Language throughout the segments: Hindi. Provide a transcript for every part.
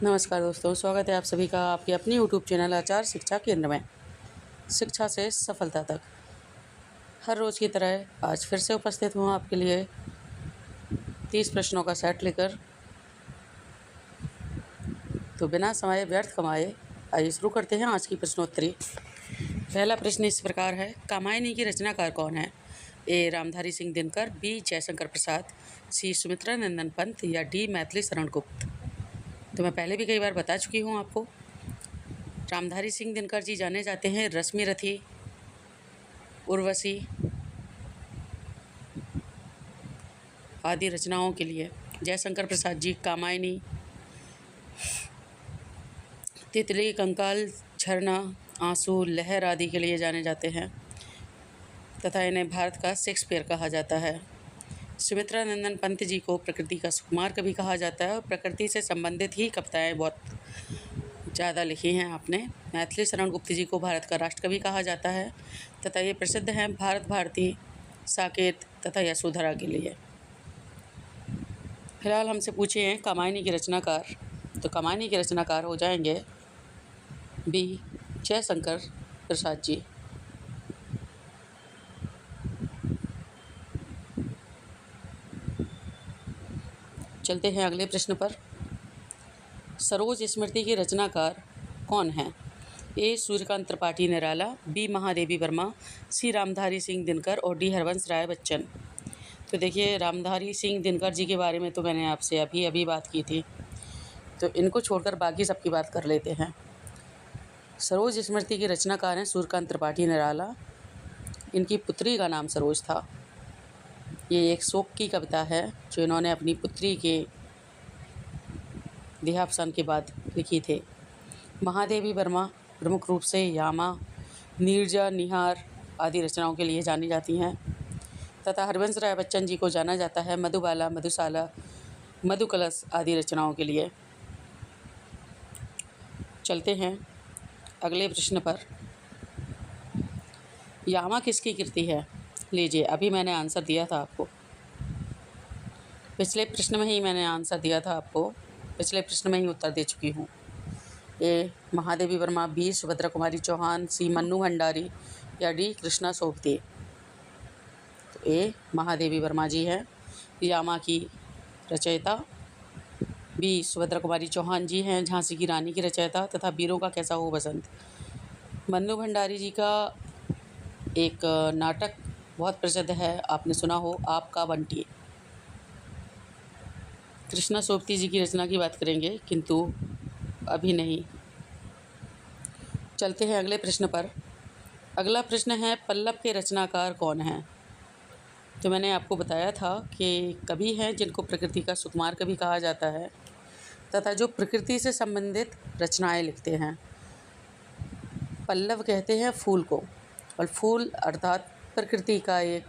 नमस्कार दोस्तों, स्वागत है आप सभी का आपके अपनी यूट्यूब चैनल आचार शिक्षा केंद्र में। शिक्षा से सफलता तक हर रोज़ की तरह आज फिर से उपस्थित हूँ आपके लिए 30 प्रश्नों का सेट लेकर। तो बिना समय व्यर्थ कमाए आइए शुरू करते हैं आज की प्रश्नोत्तरी। पहला प्रश्न इस प्रकार है, कामायनी की रचनाकार कौन है? ए. रामधारी सिंह दिनकर, बी. जयशंकर प्रसाद, सी. सुमित्रा नंदन पंत या डी. मैथिली शरण गुप्त। तो मैं पहले भी कई बार बता चुकी हूँ आपको। रामधारी सिंह दिनकर जी जाने जाते हैं रश्मि रथी, उर्वशी आदि रचनाओं के लिए। जयशंकर प्रसाद जी कामायनी, तितली, कंकाल, झरना, आंसू, लहर आदि के लिए जाने जाते हैं तथा इन्हें भारत का शेक्सपियर कहा जाता है। सुमित्रा नंदन पंत जी को प्रकृति का सुकुमार कवि कहा जाता है और प्रकृति से संबंधित ही कविताएं बहुत ज़्यादा लिखी हैं आपने। मैथिली शरण गुप्त जी को भारत का राष्ट्रकवि कहा जाता है तथा ये प्रसिद्ध हैं भारत भारती, साकेत तथा यशोधरा के लिए। फिलहाल हमसे पूछे हैं कामायनी के रचनाकार, तो कामायनी के रचनाकार हो जाएंगे बी. जयशंकर प्रसाद जी। चलते हैं अगले प्रश्न पर। सरोज स्मृति के रचनाकार कौन हैं? ए. सूर्यकांत त्रिपाठी निराला, बी. महादेवी वर्मा, सी. रामधारी सिंह दिनकर और डी. हरवंश राय बच्चन। तो देखिए, रामधारी सिंह दिनकर जी के बारे में तो मैंने आपसे अभी बात की थी, तो इनको छोड़कर बाकी सबकी बात कर लेते हैं। सरोज स्मृति के रचनाकार हैं सूर्यकांत त्रिपाठी निराला। इनकी पुत्री का नाम सरोज था। ये एक शोक की कविता है जो इन्होंने अपनी पुत्री के देहावसान के बाद लिखी थे। महादेवी वर्मा प्रमुख रूप से यामा, नीरजा, निहार आदि रचनाओं के लिए जानी जाती हैं तथा हरवंश राय बच्चन जी को जाना जाता है मधुबाला, मधुशाला, मधुकलश आदि रचनाओं के लिए। चलते हैं अगले प्रश्न पर। यामा किसकी कृति है? लीजिए, अभी मैंने आंसर दिया था आपको, पिछले प्रश्न में ही मैंने आंसर दिया था आपको, पिछले प्रश्न में ही उत्तर दे चुकी हूँ। ए. महादेवी वर्मा, बी. सुभद्रा कुमारी चौहान, सी. मन्नू भंडारी या डी. कृष्णा सोबती। तो ए. महादेवी वर्मा जी हैं यामा की रचयिता, बी. सुभद्रा कुमारी चौहान जी हैं झांसी की रानी की रचयिता तथा वीरों का कैसा हो बसंत। मन्नू भंडारी जी का एक नाटक बहुत प्रसिद्ध है, आपने सुना हो, आपका बंटी। कृष्णा सोबती जी की रचना की बात करेंगे किंतु अभी नहीं। चलते हैं अगले प्रश्न पर। अगला प्रश्न है, पल्लव के रचनाकार कौन हैं? तो मैंने आपको बताया था कि कवि हैं जिनको प्रकृति का सुकुमार कवि कहा जाता है तथा जो प्रकृति से संबंधित रचनाएं लिखते हैं। पल्लव कहते हैं फूल को, और फूल अर्थात प्रकृति का एक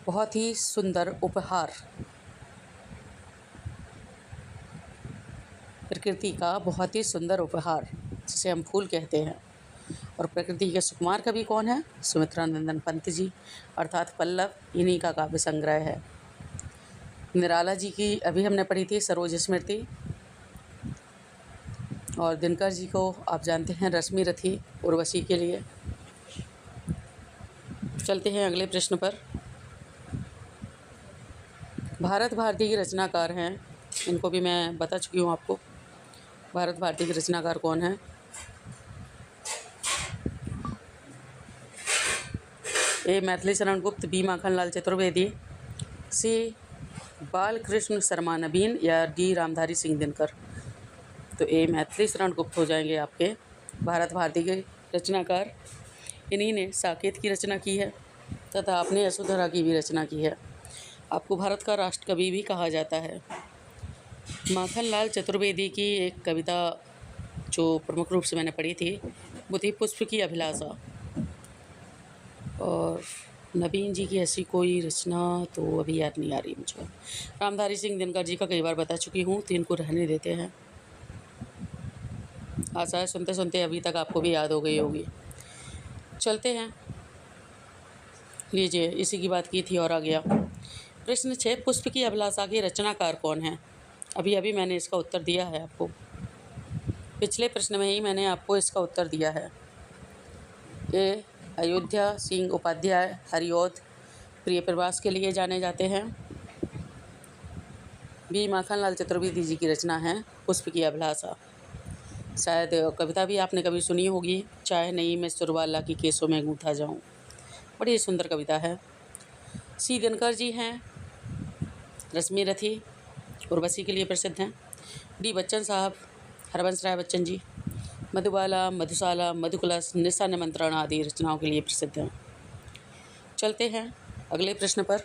बहुत ही सुंदर उपहार, प्रकृति का बहुत ही सुंदर उपहार जिसे हम फूल कहते हैं। और प्रकृति के सुकुमार कवि कौन है? सुमित्रा नंदन पंत जी, अर्थात पल्लव इन्हीं का काव्य संग्रह है। निराला जी की अभी हमने पढ़ी थी सरोज स्मृति, और दिनकर जी को आप जानते हैं रश्मि रथी, उर्वशी के लिए। चलते हैं अगले प्रश्न पर। भारत भारती के रचनाकार हैं, इनको भी मैं बता चुकी हूँ आपको। भारत भारती के रचनाकार कौन है? ए. मैथिली शरण गुप्त, बी. माखनलाल चतुर्वेदी, सी. बालकृष्ण शर्मा नवीन या डी. रामधारी सिंह दिनकर। तो ए. मैथिली शरण गुप्त हो जाएंगे आपके भारत भारती के रचनाकार। इन्हीं ने साकेत की रचना की है तथा आपने यशोधरा की भी रचना की है। आपको भारत का राष्ट्रकवि भी कहा जाता है। माखनलाल चतुर्वेदी की एक कविता जो प्रमुख रूप से मैंने पढ़ी थी वो थी पुष्प की अभिलाषा, और नवीन जी की ऐसी कोई रचना तो अभी याद नहीं आ रही मुझे। रामधारी सिंह दिनकर जी का कई बार बता चुकी हूँ, तो इनको रहने देते हैं। आशा है सुनते सुनते अभी तक आपको भी याद हो गई होगी। चलते हैं, लीजिए, इसी की बात की थी और आ गया प्रश्न 6। पुष्प की अभिलाषा के रचनाकार कौन है? अभी अभी मैंने इसका उत्तर दिया है आपको, पिछले प्रश्न में ही मैंने आपको इसका उत्तर दिया है। ए अयोध्या सिंह उपाध्याय हरिऔध प्रिय प्रवास के लिए जाने जाते हैं। बी माखनलाल चतुर्वेदी जी की रचना है पुष्प की अभिलाषा। शायद कविता भी आपने कभी सुनी होगी, चाहे नहीं मैं सुरवाला की केसों में गूंथा जाऊं। बड़ी सुंदर कविता है। सी दिनकर जी हैं, रश्मि रथी उर्वशी के लिए प्रसिद्ध हैं। डी बच्चन साहब, हरबंस राय बच्चन जी, मधुबाला, मधुशाला, मधुकलश, निशा निमंत्रण आदि रचनाओं के लिए प्रसिद्ध हैं। चलते हैं अगले प्रश्न पर।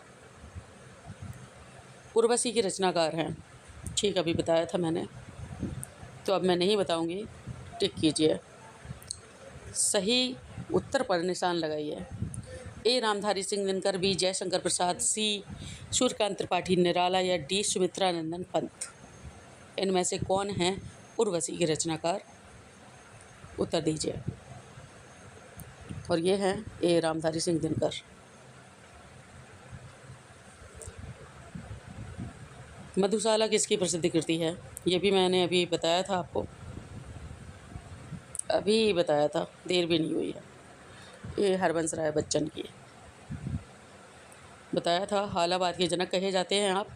उर्वशी की रचनाकार हैं, ठीक अभी बताया था मैंने, तो अब मैं नहीं बताऊंगी, टिक कीजिए। सही उत्तर पर निशान लगाइए। ए रामधारी सिंह दिनकर, बी जयशंकर प्रसाद, सी सूर्यकांत त्रिपाठी निराला या डी सुमित्रा नंदन पंत। इनमें से कौन है उर्वशी के रचनाकार? उत्तर दीजिए। और ये हैं ए रामधारी सिंह दिनकर। मधुशाला किसकी प्रसिद्ध कृति है? ये भी मैंने अभी बताया था आपको, अभी बताया था, देर भी नहीं हुई है। ये हरबंस राय बच्चन की बताया था। हालाबाद के जनक कहे जाते हैं आप।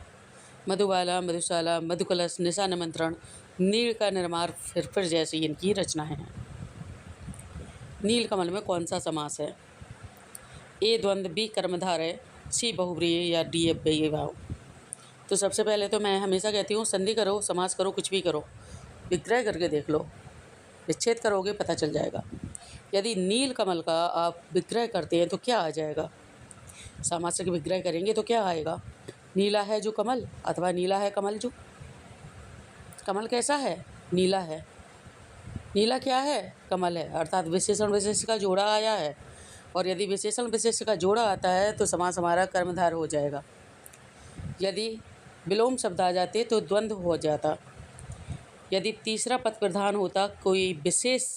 मधुबाला, मधुशाला, मधुकलश, निशा निमंत्रण, नील का निर्माण फिर जैसी इनकी रचनाएं हैं। नीलकमल में कौन सा समास है? ए द्वंद्व, बी कर्मधारय, सी बहुव्रीहि या डी अव्ययीभाव। तो सबसे पहले तो मैं हमेशा कहती हूँ संधि करो, समास करो, कुछ भी करो, विग्रह करके देख लो, विच्छेद करोगे पता चल जाएगा। यदि नील कमल का आप विग्रह करते हैं तो क्या आ जाएगा? सामासिक विग्रह करेंगे तो क्या आएगा? नीला है जो कमल अथवा नीला है कमल जो। कमल कैसा है? नीला है। नीला क्या है? कमल है, अर्थात विशेषण विशेष का जोड़ा आया है। और यदि विशेषण विशेष का जोड़ा आता है तो समास हमारा कर्मधार हो जाएगा। यदि विलोम शब्द आ जाते तो द्वंद्व हो जाता। यदि तीसरा पद प्रधान होता, कोई विशेष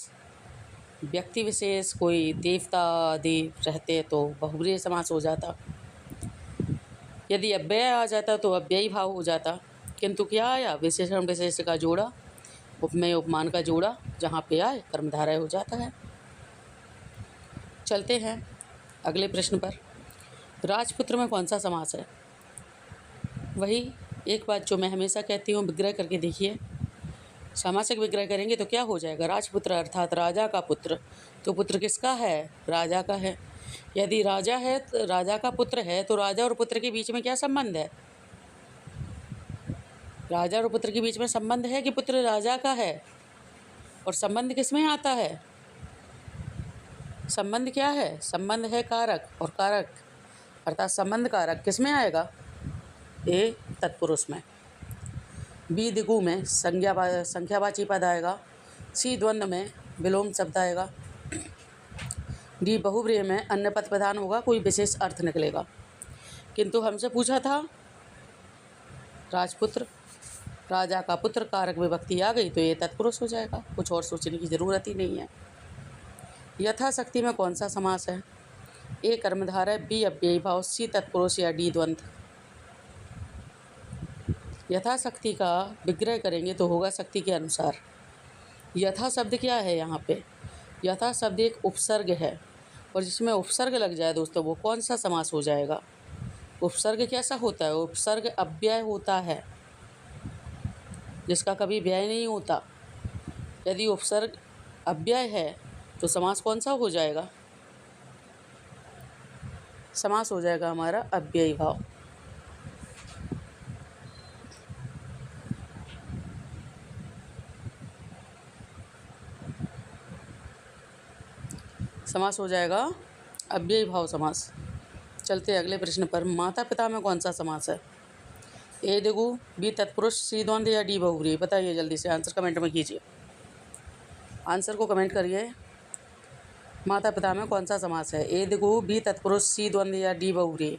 व्यक्ति विशेष, कोई देवता आदि रहते तो बहुव्रीहि समास हो जाता। यदि अव्यय आ जाता तो अव्ययी भाव हो जाता। किंतु क्या आया? विशेषण विशेष का जोड़ा, उपमेय उपमान का जोड़ा, जहाँ पे आए कर्मधारय हो जाता है। चलते हैं अगले प्रश्न पर। राजपुत्र में कौन सा समास है? वही एक बात जो मैं हमेशा कहती हूँ, विग्रह करके देखिए। सामासिक विग्रह करेंगे तो क्या हो जाएगा? राजपुत्र अर्थात राजा का पुत्र। तो पुत्र किसका है? राजा का है। यदि राजा है, राजा का पुत्र है, तो राजा और पुत्र के बीच में क्या संबंध है? राजा और पुत्र के बीच में संबंध है कि पुत्र राजा का है। और संबंध किस में आता है? संबंध क्या है? संबंध है कारक, और कारक अर्थात संबंध कारक किस में आएगा? ए तत्पुरुष में। बी दिगु में संख्यावाची पद आएगा। सी द्वंद्व में विलोम शब्द आएगा। डी बहुव्रीहि में अन्य पद प्रधान होगा, कोई विशेष अर्थ निकलेगा। किंतु हमसे पूछा था राजपुत्र, राजा का पुत्र, कारक विभक्ति आ गई तो ये तत्पुरुष हो जाएगा, कुछ और सोचने की ज़रूरत ही नहीं है। यथाशक्ति में कौन सा समास है? ए कर्मधारय, बी अव्ययी भाव, सी तत्पुरुष या डी द्वंद्व। यथाशक्ति का विग्रह करेंगे तो होगा शक्ति के अनुसार। यथा शब्द क्या है यहाँ पे? यथा शब्द एक उपसर्ग है, और जिसमें उपसर्ग लग जाए दोस्तों वो कौन सा समास हो जाएगा? उपसर्ग कैसा होता है? उपसर्ग अव्यय होता है, जिसका कभी व्यय नहीं होता। यदि उपसर्ग अव्यय है तो समास कौन सा हो जाएगा? समास हो जाएगा हमारा अव्ययी भाव। समास हो जाएगा अव्ययी भाव समास। चलते अगले प्रश्न पर। माता पिता में कौन सा समास है? ए दिगु, बी तत्पुरुष, सी द्वंद्व या डी बहुव्रीहि। बताइए जल्दी से, आंसर कमेंट में कीजिए। आंसर को कमेंट करिए। माता पिता में कौन सा समास है? ए दिगु, बी तत्पुरुष, सी द्वंद्व या डी बहुव्रीहि।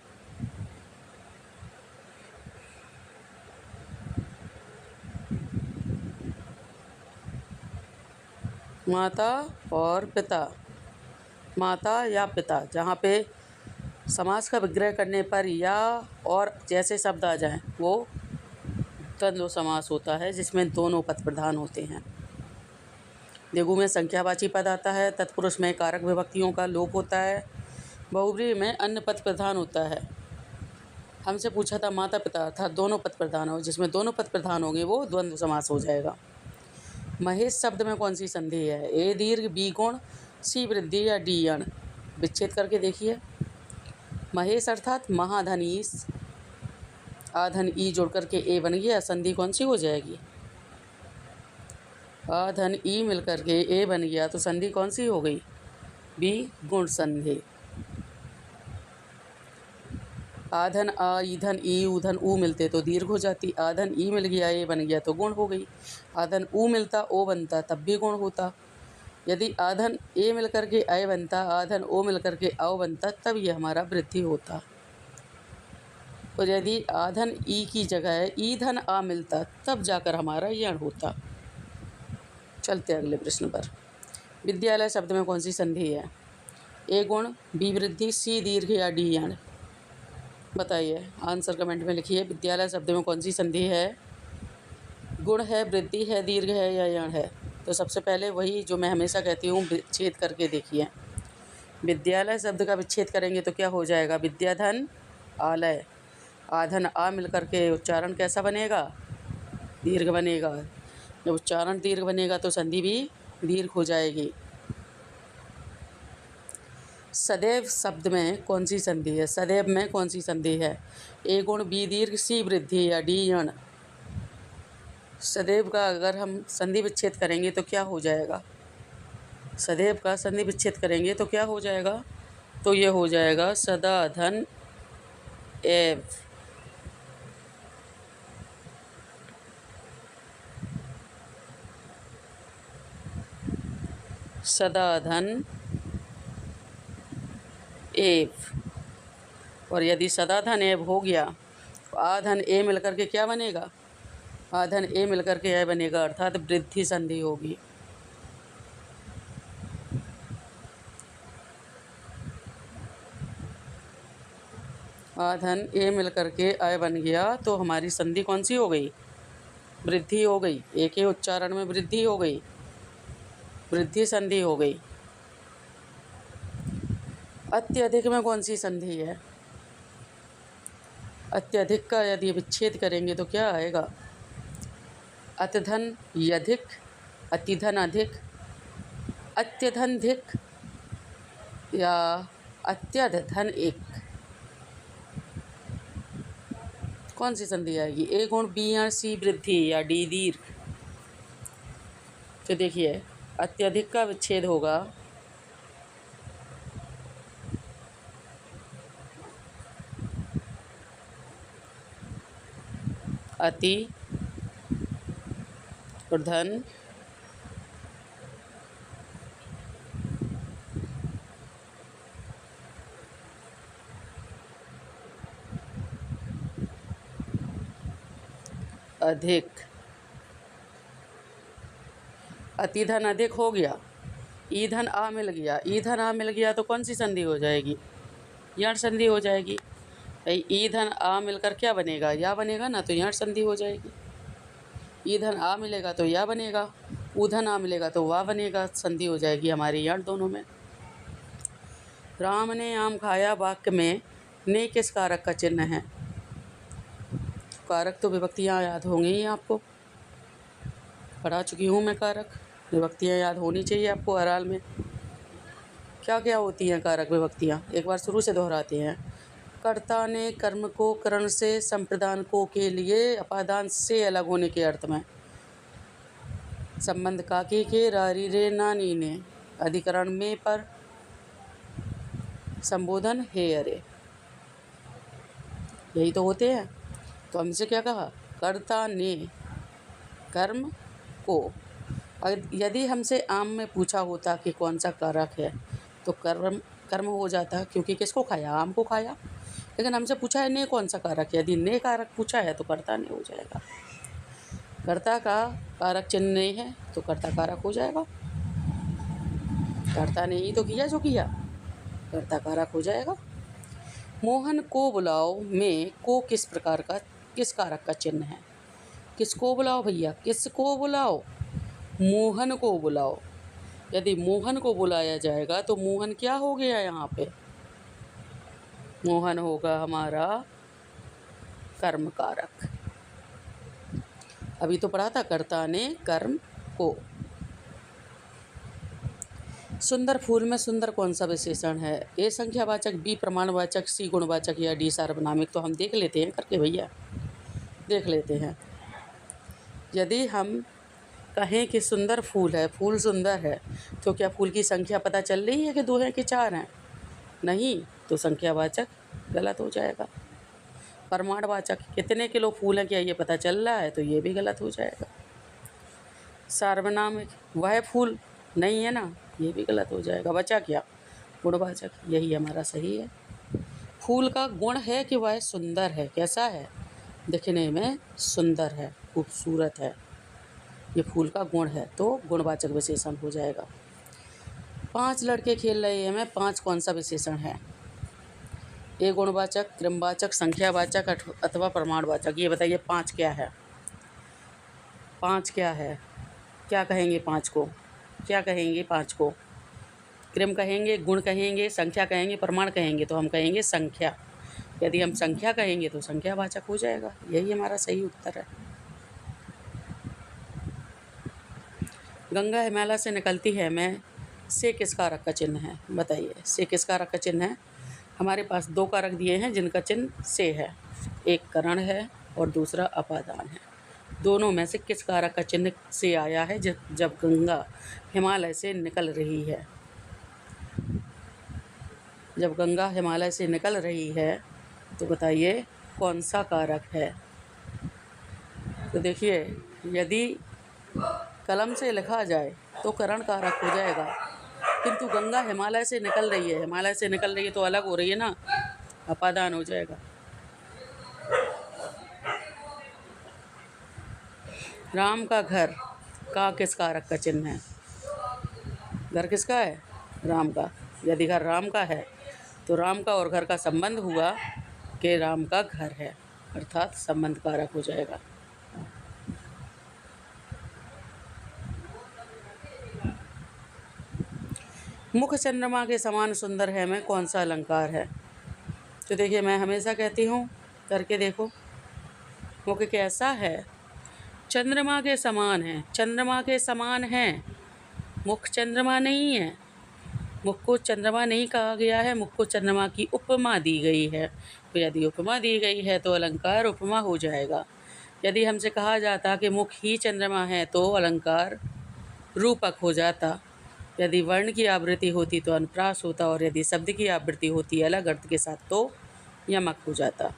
माता और पिता, माता या पिता, जहाँ पे समास का विग्रह करने पर या और जैसे शब्द आ जाएं वो द्वंद्व समास होता है जिसमें दोनों पद प्रधान होते हैं। द्विगु में संख्यावाची पद आता है, तत्पुरुष में कारक विभक्तियों का लोप होता है, बहुब्रीहि में अन्य पद प्रधान होता है। हमसे पूछा था माता पिता अर्थात दोनों पद प्रधान हो, जिसमें दोनों पद प्रधान होंगे वो द्वंद्व समास हो जाएगा। महेश शब्द में कौन सी संधि है? ए दीर्घ, बी गुण, सी वृद्धि या डी यण? विच्छेद करके देखिए। महेश अर्थात महाधनीश, आधन ई जोड़ करके ए बन गया, संधि कौन सी हो जाएगी? आधन ई मिल करके ए बन गया तो संधि कौन सी हो गई? बी गुण संधि। आधन आ, ईधन ई, ऊधन ऊ मिलते तो दीर्घ हो जाती। आधन ई मिल गया, ए बन गया तो गुण हो गई। आधन ऊ मिलता, ओ बनता तब भी गुण होता। यदि आधन ए मिल करके अय बनता, आधन ओ मिल करके औ बनता तब ये हमारा वृद्धि होता। और यदि आधन ई की जगह ईधन आ मिलता तब जाकर हमारा यण होता। चलते अगले प्रश्न पर। विद्यालय शब्द में कौन सी संधि है? ए गुण, बी वृद्धि, सी दीर्घ या डी यण? बताइए, आंसर कमेंट में लिखिए। विद्यालय शब्द में कौन सी संधि है? गुण है, वृद्धि है, दीर्घ है या यण है? तो सबसे पहले वही जो मैं हमेशा कहती हूँ, विच्छेद करके देखिए। विद्यालय शब्द का विच्छेद करेंगे तो क्या हो जाएगा? विद्याधन आलय, आधन आ मिल करके उच्चारण कैसा बनेगा? दीर्घ बनेगा। जब उच्चारण दीर्घ बनेगा तो संधि भी दीर्घ हो जाएगी। सदैव शब्द में कौन सी संधि है? सदैव में कौन सी संधि है? ए गुण, बी दीर्घ, सी वृद्धि या डी यण? सदैव का अगर हम संधि विच्छेद करेंगे तो क्या हो जाएगा? सदैव का संधि विच्छेद करेंगे तो क्या हो जाएगा? तो ये हो जाएगा सदा धन एव। सदा धन एव। और यदि सदाधन एव हो गया तो आधन ए मिलकर के क्या बनेगा? आधन ए मिलकर के ए बनेगा, अर्थात वृद्धि संधि होगी। आधन ए मिलकर के ए बन गया तो हमारी संधि कौन सी हो गई? वृद्धि हो गई। ए के उच्चारण में वृद्धि हो गई, वृद्धि संधि हो गई। अत्यधिक में कौन सी संधि है? अत्यधिक का यदि विच्छेद करेंगे तो क्या आएगा? अत्यधन यधिक, अतिधन अधिक, अत्यधन धिक या अत्यधन एक? कौन सी संधि आएगी? ए गुण, बी यण, सी वृद्धि या डी दीर्घ? तो देखिए, अत्यधिक का विच्छेद होगा अति और धन, अधिक। अतिधन अधिक हो गया, ईधन आ मिल गया। ईधन आ मिल गया तो कौन सी संधि हो जाएगी? यण संधि हो जाएगी। भाई ईधन आ मिलकर क्या बनेगा? या बनेगा ना, तो यण संधि हो जाएगी। ईधन आ मिलेगा तो या बनेगा, ऊधन आ मिलेगा तो वाह बनेगा, संधि हो जाएगी हमारी यण दोनों में। राम ने आम खाया वाक्य में ने किस कारक का चिन्ह है? कारक तो विभक्तियाँ याद होंगी ही आपको, पढ़ा चुकी हूँ मैं कारक। विभक्तियाँ याद होनी चाहिए आपको हर हाल में। क्या क्या होती हैं कारक विभक्तियाँ? एक बार शुरू से दोहराते हैं। कर्ता ने कर्म को करण से संप्रदान को के लिए अपादान से अलग होने के अर्थ में। संबंध काकी के रारी रे नानी ने, अधिकरण में पर, संबोधन हे अरे, यही तो होते हैं। तो हमसे क्या कहा? कर्ता ने कर्म को। यदि हमसे आम में पूछा होता कि कौन सा कारक है तो कर्म हो जाता, क्योंकि किसको खाया? आम को खाया। लेकिन हमसे पूछा है ने कौन सा कारक है, यदि ने कारक पूछा है तो कर्ता ने हो जाएगा। कर्ता का कारक चिन्ह नहीं है तो कर्ता कारक हो जाएगा। कर्ता ने ही तो किया जो किया, कर्ता कारक हो जाएगा। मोहन को बुलाओ में को किस कारक का चिन्ह है? किसको बुलाओ भैया, किसको बुलाओ? मोहन को बुलाओ। यदि मोहन को बुलाया जाएगा तो मोहन क्या हो गया यहाँ पे? मोहन होगा हमारा कर्म कारक। अभी तो पढ़ा था कर्ता ने कर्म को। सुंदर फूल में सुंदर कौन सा विशेषण है? ए संख्यावाचक, बी प्रमाणवाचक, सी गुणवाचक या डी सार्वनामिक? तो हम देख लेते हैं करके भैया, देख लेते हैं। यदि हम कहें कि सुंदर फूल है, फूल सुंदर है, तो क्या फूल की संख्या पता चल रही है कि 2 हैं कि 4 हैं? नहीं, तो संख्यावाचक गलत हो जाएगा। प्रमाणवाचक, कितने किलो फूल हैं क्या ये पता चल रहा है? तो ये भी गलत हो जाएगा। सार्वनामिक, वह फूल नहीं है ना, ये भी गलत हो जाएगा। बचा क्या? गुणवाचक, यही हमारा सही है। फूल का गुण है कि वह सुंदर है। कैसा है? दिखने में सुंदर है, खूबसूरत है, ये फूल का गुण है, तो गुणवाचक विशेषण हो जाएगा। 5 लड़के खेल रहे हैं, में 5 कौन सा विशेषण है? ए गुणवाचक, क्रमवाचक, संख्यावाचक अथवा प्रमाणवाचक? ये बताइए 5 क्या है? 5 क्या है? क्या कहेंगे 5 को? क्या कहेंगे 5 को? क्रम कहेंगे, गुण कहेंगे, संख्या कहेंगे, प्रमाण कहेंगे? तो हम कहेंगे संख्या। यदि हम संख्या कहेंगे तो संख्यावाचक हो जाएगा। यही हमारा सही उत्तर है। गंगा हिमालय से निकलती है में से किस कारक का चिन्ह है? बताइए, से किस कारक का चिन्ह है? हमारे पास 2 कारक दिए हैं जिनका चिन्ह से है। एक करण है और दूसरा अपादान है। दोनों में से किस कारक का चिन्ह से आया है जब गंगा हिमालय से निकल रही है? जब गंगा हिमालय से निकल रही है तो बताइए कौन सा कारक है? तो देखिए, यदि कलम से लिखा जाए तो करण कारक हो जाएगा, किंतु गंगा हिमालय से निकल रही है, हिमालय से निकल रही है तो अलग हो रही है ना, अपादान हो जाएगा। राम का घर का किस कारक का चिन्ह है? घर किसका है? राम का। यदि घर राम का है तो राम का और घर का संबंध हुआ कि राम का घर है, अर्थात संबंध कारक हो जाएगा। मुख चंद्रमा के समान सुंदर है में कौन सा अलंकार है? तो देखिए, मैं हमेशा कहती हूँ, करके देखो, मुख कैसा है? चंद्रमा के समान है। चंद्रमा के समान है, मुख चंद्रमा नहीं है। मुख को चंद्रमा नहीं कहा गया है, मुख को चंद्रमा की उपमा दी गई है। तो यदि उपमा दी गई है तो अलंकार उपमा हो जाएगा। यदि हमसे कहा जाता कि मुख ही चंद्रमा है तो अलंकार रूपक हो जाता। यदि वर्ण की आवृत्ति होती तो अनुप्रास होता, और यदि शब्द की आवृत्ति होती अलग अर्थ के साथ तो यमक हो जाता।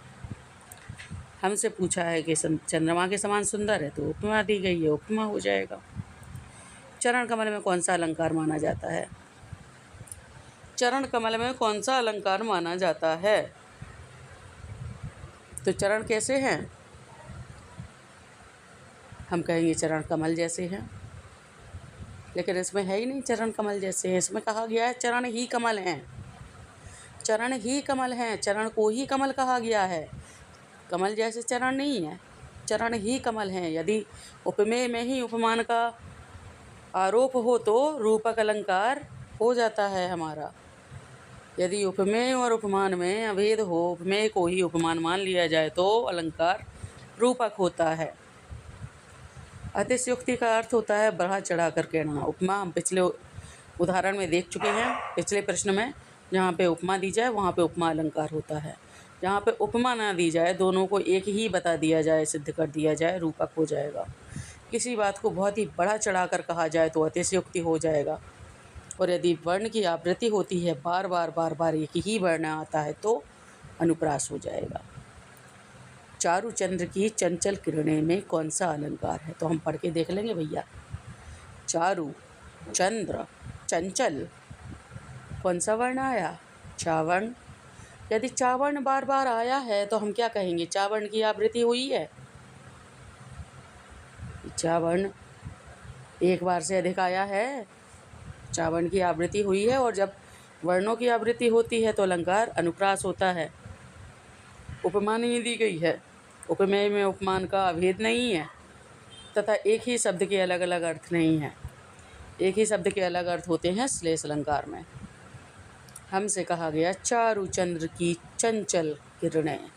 हमसे पूछा है कि चंद्रमा के समान सुंदर है तो उपमा दी गई है, उपमा हो जाएगा। चरण कमल में कौन सा अलंकार माना जाता है? चरण कमल में कौन सा अलंकार माना जाता है? तो चरण कैसे हैं? हम कहेंगे चरण कमल जैसे हैं, लेकिन इसमें है ही नहीं चरण कमल जैसे हैं। इसमें कहा गया है चरण ही कमल हैं, चरण ही कमल हैं, चरण को ही कमल कहा गया है। कमल जैसे चरण नहीं है, चरण ही कमल हैं। यदि उपमेय में ही उपमान का आरोप हो तो रूपक अलंकार हो जाता है हमारा। यदि उपमेय और उपमान में अभेद हो, उपमेय को ही उपमान मान लिया जाए तो अलंकार रूपक होता है। अतिशयोक्ति का अर्थ होता है बढ़ा चढ़ा कर कहना। उपमा हम पिछले उदाहरण में देख चुके हैं, पिछले प्रश्न में। जहाँ पे उपमा दी जाए वहाँ पे उपमा अलंकार होता है, जहाँ पे उपमा ना दी जाए, दोनों को एक ही बता दिया जाए, सिद्ध कर दिया जाए, रूपक हो जाएगा। किसी बात को बहुत ही बढ़ा चढ़ा कर कहा जाए तो अतिशयोक्ति हो जाएगा। और यदि वर्ण की आवृत्ति होती है, बार बार एक ही वर्ण आता है तो अनुप्रास हो जाएगा। चारु चंद्र की चंचल किरणें में कौन सा अलंकार है? तो हम पढ़ के देख लेंगे भैया। चारु, चंद्र, चंचल, कौन सा वर्ण आया? चावर्ण। यदि चावर्ण बार बार आया है तो हम क्या कहेंगे? चावर्ण की आवृत्ति हुई है। चावर्ण एक बार से अधिक आया है, चावर्ण की आवृत्ति हुई है। और जब वर्णों की आवृत्ति होती है तो अलंकार अनुप्रास होता है। उपमा नहीं दी गई है, उपमेय में उपमान का अभेद नहीं है, तथा एक ही शब्द के अलग अलग अर्थ नहीं हैं। एक ही शब्द के अलग अर्थ होते हैं श्लेष अलंकार में। हमसे कहा गया चारु चंद्र की चंचल किरणें,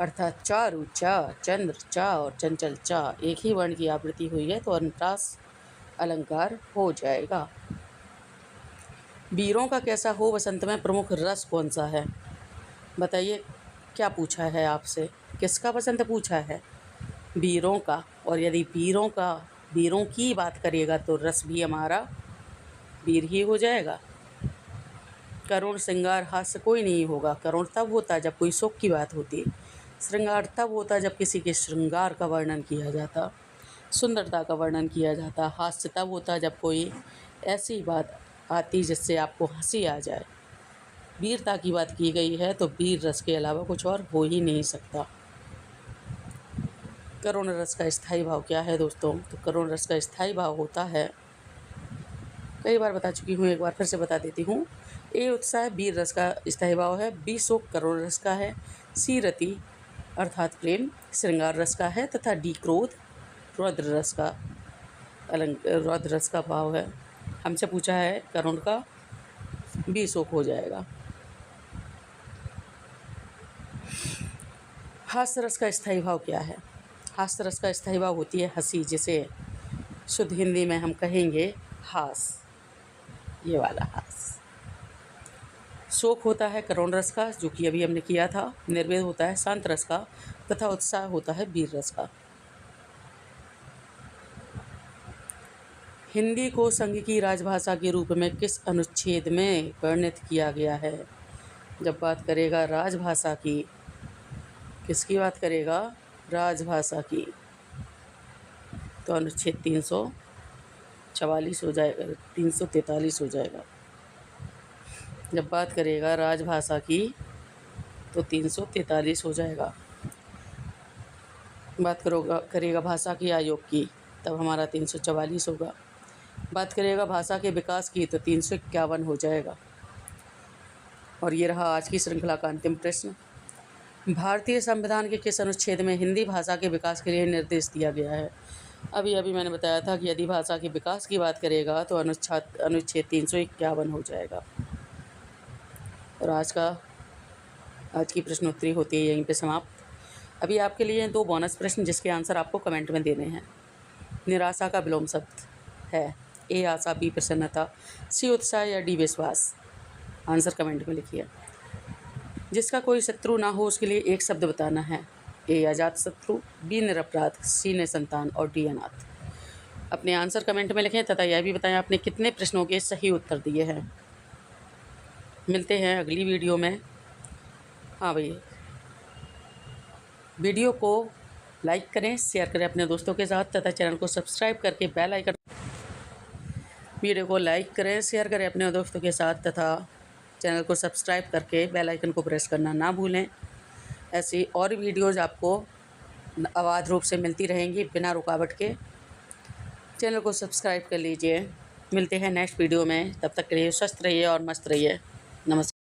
अर्थात चारु चा, चंद्र चा और चंचल चा एक ही वर्ण की आवृत्ति हुई है तो अनुप्रास अलंकार हो जाएगा। वीरों का कैसा हो वसंत में प्रमुख रस कौन सा है? बताइए क्या पूछा है आपसे, किसका वसंत पूछा है? वीरों का। और यदि वीरों की बात करिएगा तो रस भी हमारा वीर ही हो जाएगा। करुण श्रृंगार हास्य कोई नहीं होगा। करुण तब होता जब कोई शोक की बात होती, श्रृंगार तब होता जब किसी के श्रृंगार का वर्णन किया जाता, सुंदरता का वर्णन किया जाता। हास्य तब होता जब कोई ऐसी बात आती जिससे आपको हंसी आ जाए। वीरता की बात की गई है तो वीर रस के अलावा कुछ और हो ही नहीं सकता। करुण रस का स्थायी भाव क्या है दोस्तों? तो करुण रस का स्थायी भाव होता है, कई बार बता चुकी हूँ, एक बार फिर से बता देती हूँ। ए उत्साह वीर रस का स्थायी भाव है। बी शोक करुण रस का है। सी रति अर्थात प्रेम श्रृंगार रस का है तथा डी क्रोध रौद्र रस का भाव है। हमसे पूछा है करुण का, बी शोक हो जाएगा। हास्य रस का स्थायी भाव क्या है? हास्य रस का स्थायी भाव होती है हंसी, जिसे शुद्ध हिंदी में हम कहेंगे हास, ये वाला हास। शोक होता है करुण रस का, जो कि अभी हमने किया था। निर्वेद होता है शांत रस का तथा उत्साह होता है वीर रस का। हिंदी को संघ की राजभाषा के रूप में किस अनुच्छेद में वर्णित किया गया है? जब बात करेगा राजभाषा की, किसकी बात करेगा? राजभाषा की, तो अनुच्छेद 344 हो जाएगा, 343 हो जाएगा। जब बात करेगा राजभाषा की तो 343 हो जाएगा। बात करेगा भाषा की आयोग की तब हमारा 344 होगा। बात करेगा भाषा के विकास की तो 351 हो जाएगा। और ये रहा आज की श्रृंखला का अंतिम प्रश्न। भारतीय संविधान के किस अनुच्छेद में हिंदी भाषा के विकास के लिए निर्देश दिया गया है? अभी मैंने बताया था कि यदि भाषा के विकास की बात करेगा तो अनुच्छेद 351 हो जाएगा। और आज की प्रश्नोत्तरी होती है यहीं पे समाप्त। अभी आपके लिए 2 बोनस प्रश्न जिसके आंसर आपको कमेंट में देने हैं। निराशा का विलोम शब्द है। ए आशा, बी प्रसन्नता, सी उत्साह या डी विश्वास? आंसर कमेंट में लिखिए। जिसका कोई शत्रु ना हो उसके लिए एक शब्द बताना है। ए अजात शत्रु, बी निरपराध, सी निसंतान और डी अनाथ। अपने आंसर कमेंट में लिखें तथा यह भी बताएं आपने कितने प्रश्नों के सही उत्तर दिए हैं। मिलते हैं अगली वीडियो में। हाँ भैया, वीडियो को लाइक करें, शेयर करें अपने दोस्तों के साथ तथा चैनल को सब्सक्राइब करके बेल आइकन, वीडियो को लाइक करें, शेयर करें अपने दोस्तों के साथ तथा चैनल को सब्सक्राइब करके बेल आइकन को प्रेस करना ना भूलें। ऐसी और वीडियोज़ आपको अवैध रूप से मिलती रहेंगी बिना रुकावट के। चैनल को सब्सक्राइब कर लीजिए। मिलते हैं नेक्स्ट वीडियो में, तब तक के लिए स्वस्थ रहिए और मस्त रहिए। नमस्कार।